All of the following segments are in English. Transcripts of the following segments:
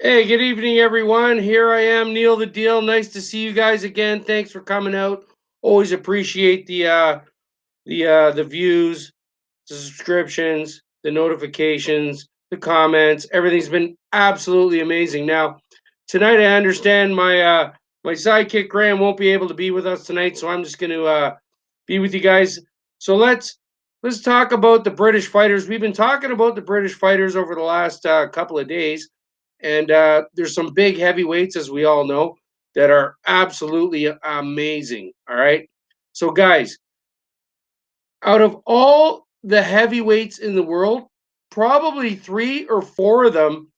Hey, good evening, everyone. Here I am, Neil the Deal. Nice to see you guys again. Thanks for coming out. Always appreciate the views, the subscriptions, the notifications, the comments. Everything's been absolutely amazing. Now, tonight I understand my sidekick Graham won't be able to be with us tonight, so I'm just going to be with you guys. So let's talk about the British fighters. We've been talking about the British fighters over the last couple of days. And there's some big heavyweights, as we all know, that are absolutely amazing. All right. So, guys, out of all the heavyweights in the world, probably three or four of them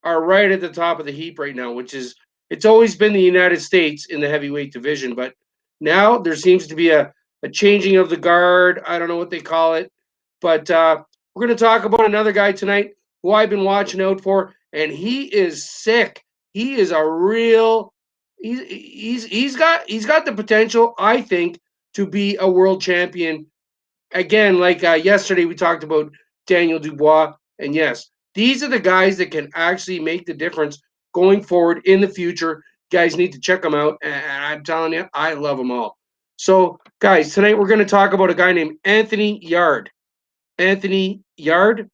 are right at the top of the heap right now, which is it's always been the United States in the heavyweight division. But now there seems to be a changing of the guard. I don't know what they call it. But we're going to talk about another guy tonight who I've been watching out for, and he is sick. He is a real. He's got the potential, I think, to be a world champion again. Like yesterday, we talked about Daniel Dubois, and yes, these are the guys that can actually make the difference going forward in the future. You guys need to check them out, and I'm telling you, I love them all. So, guys, tonight we're going to talk about a guy named Anthony Yarde. Anthony Yarde.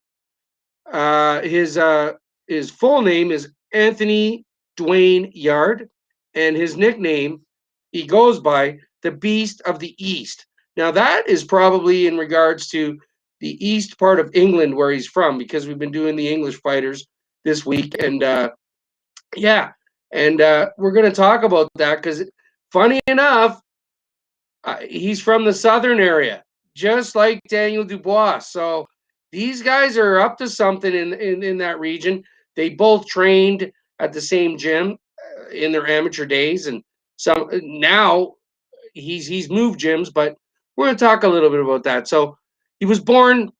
His full name is Anthony Dwayne Yarde, and his nickname he goes by the Beast of the East. Now that is probably in regards to the east part of England where he's from, because we've been doing the English fighters this week, and yeah, and we're going to talk about that because, funny enough, he's from the southern area, just like Daniel Dubois. So these guys are up to something in that region. They both trained at the same gym in their amateur days, and some now he's moved gyms, but we're going to talk a little bit about that. So he was born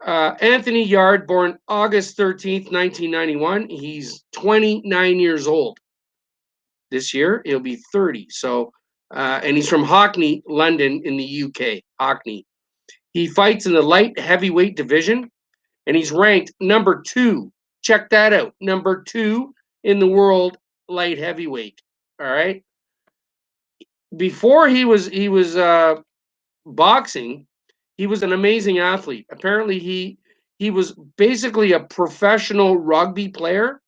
Anthony Yarde, born August 13th, 1991. He's 29 years old this year. He'll be 30. So, and he's from Hackney, London, in the UK. Hackney. He fights in the light heavyweight division, and he's ranked number 2. Check that out, number 2 in the world light heavyweight. All right. Before he was boxing, he was an amazing athlete. Apparently, he was basically a professional rugby player,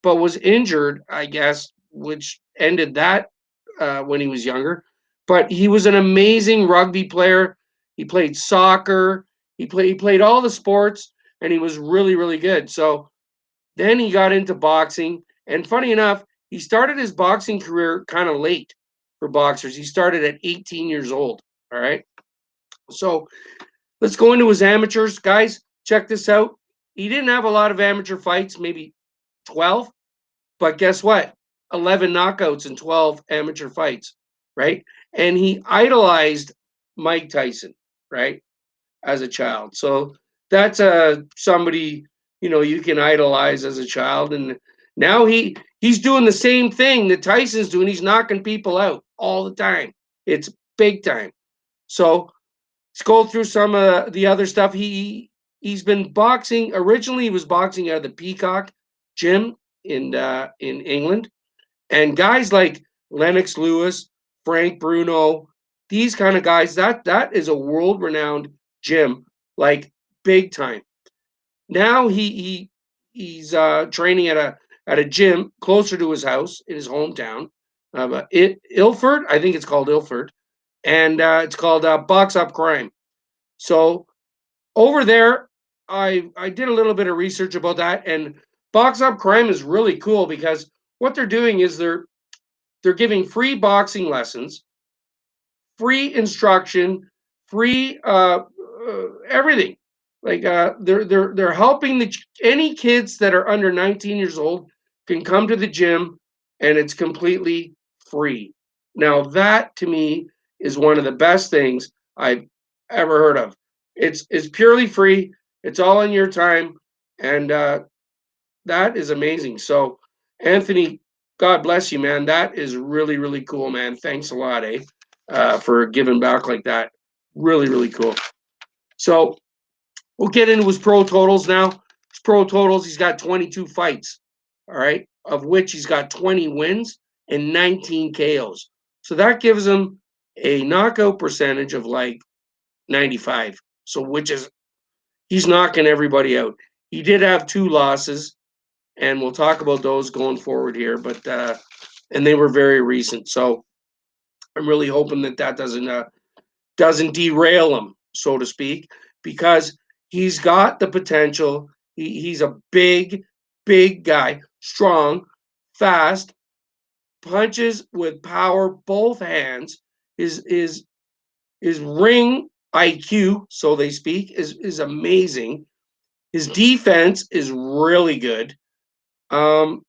but was injured, I guess, which ended that when he was younger. But he was an amazing rugby player. He played soccer. He played all the sports, and he was really good. So then he got into boxing, and funny enough, he started his boxing career kind of late for boxers. He started at 18 years old. All right. So let's go into his amateurs, guys. Check this out. He didn't have a lot of amateur fights, maybe 12, but guess what? 11 knockouts in 12 amateur fights, right? And he idolized Mike Tyson, right, as a child. So that's somebody you can idolize as a child, and now he's doing the same thing that Tyson's doing. He's knocking people out all the time. It's big time. So let's go through some of the other stuff. He's been boxing. Originally, he was boxing out of the Peacock Gym in England, and guys like Lennox Lewis, Frank Bruno, these kind of guys. That is a world renowned gym, like big time. Now he's training at a gym closer to his house in his hometown, Ilford. I think it's called Ilford, and it's called Box Up Crime. So over there, I did a little bit of research about that, and Box Up Crime is really cool because what they're doing is they're giving free boxing lessons, free instruction, free everything. Like they're helping any kids that are under 19 years old can come to the gym, and it's completely free. Now that to me is one of the best things I've ever heard of. It's purely free. It's all in your time, and that is amazing. So Anthony, God bless you, man. That is really cool, man. Thanks a lot, for giving back like that. Really cool. So we'll get into his pro totals now. His pro totals, he's got 22 fights. all right, of which he's got 20 wins and 19 KOs. So that gives him a knockout percentage of like 95. So which is he's knocking everybody out. He did have two losses, and we'll talk about those going forward here, but and they were very recent. So I'm really hoping that that doesn't derail him, so to speak, because he's got the potential. He's a big guy, strong, fast, punches with power, both hands. His ring IQ, so they speak, is amazing. His defense is really good. Um,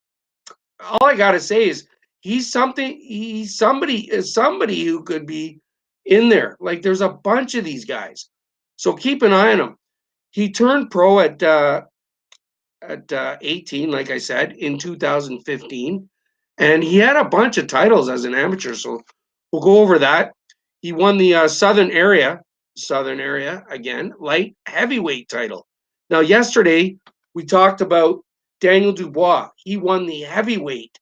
all I gotta say is he's something. He's somebody who could be in there. Like there's a bunch of these guys, so keep an eye on him. He turned pro at 18, like I said, in 2015, and he had a bunch of titles as an amateur. So we'll go over that. He won the Southern area again, light heavyweight title. Now, yesterday we talked about Daniel Dubois. He won the heavyweight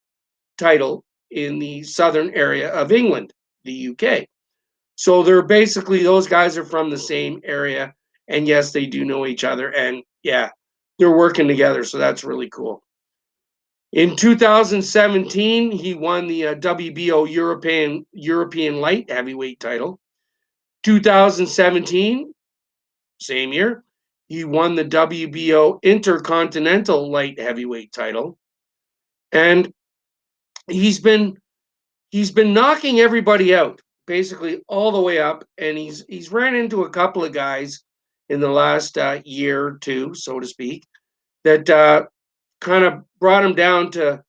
title in the southern area of England, the UK. So they're basically those guys are from the same area, and yes, they do know each other, and yeah, they're working together. So that's really cool. In 2017, he won the WBO European light heavyweight title. 2017, same year, he won the WBO Intercontinental light heavyweight title, and he's been he's been knocking everybody out basically all the way up, and he's ran into a couple of guys in the last year or two, so to speak, that kind of brought him down to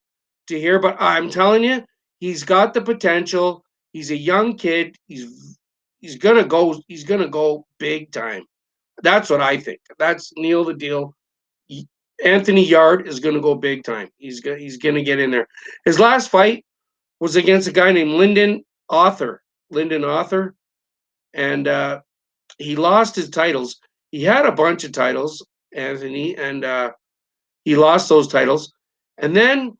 here. But I'm telling you, he's got the potential. He's a young kid. He's gonna go big time. That's what I think. That's Neil the Deal. Anthony Yarde is gonna go big time. He's gonna get in there. His last fight was against a guy named Lyndon Author, and he lost his titles. He had a bunch of titles, Anthony, and he lost those titles. And then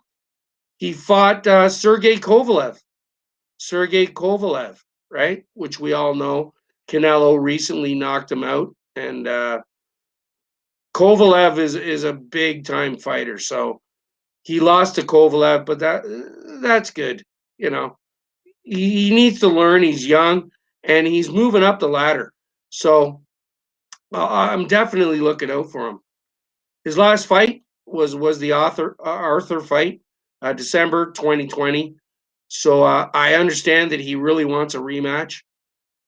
he fought Sergey Kovalev, right? Which we all know. Canelo recently knocked him out, and Kovalev is a big time fighter. So he lost to Kovalev, but that's good. You know, he needs to learn. He's young and he's moving up the ladder. So I'm definitely looking out for him. His last fight was the Arthur fight, December 2020. So I understand that he really wants a rematch,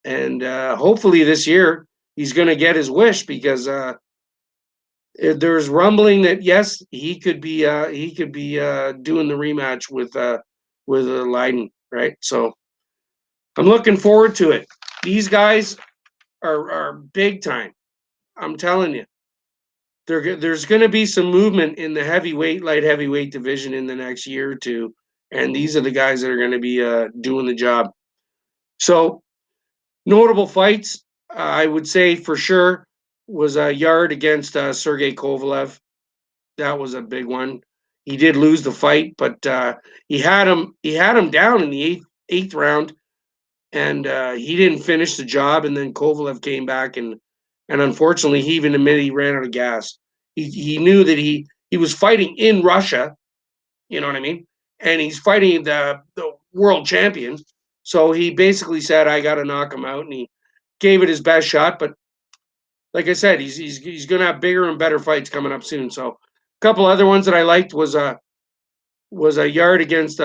and hopefully this year he's going to get his wish because there's rumbling that yes he could be doing the rematch with Leiden, right? So I'm looking forward to it. These guys are big time. I'm telling you. There's going to be some movement in the light heavyweight division in the next year or two, and these are the guys that are going to be doing the job. So notable fights, I would say for sure was Yard against Sergey Kovalev. That was a big one. He did lose the fight, but he had him down in the eighth round, and he didn't finish the job. And then Kovalev came back and unfortunately, he even admitted he ran out of gas. He knew that he was fighting in Russia, you know what I mean, and he's fighting the world champion. So he basically said, "I got to knock him out," and he gave it his best shot. But like I said, he's going to have bigger and better fights coming up soon. So a couple other ones that I liked was a Yard against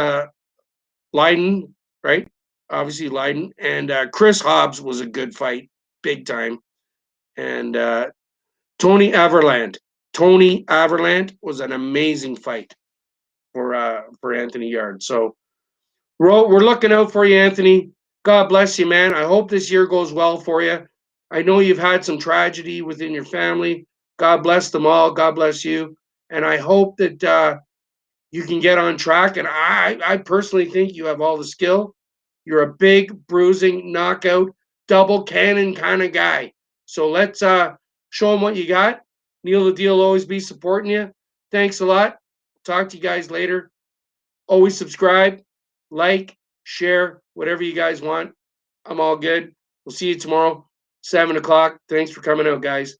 Leiden, right? Obviously Leiden, and Chris Hobbs was a good fight, big time, and Tony Averland. Tony Averland was an amazing fight for Anthony Yarde. So we're looking out for you, Anthony. God bless you, man. I hope this year goes well for you. I know you've had some tragedy within your family. God bless them all. God bless you. And I hope that you can get on track. And I personally think you have all the skill. You're a big, bruising, knockout, double cannon kind of guy. So let's show them what you got. Neil the Deal will always be supporting you. Thanks a lot. Talk to you guys later. Always subscribe, like, share, whatever you guys want. I'm all good. We'll see you tomorrow, 7 o'clock. Thanks for coming out, guys.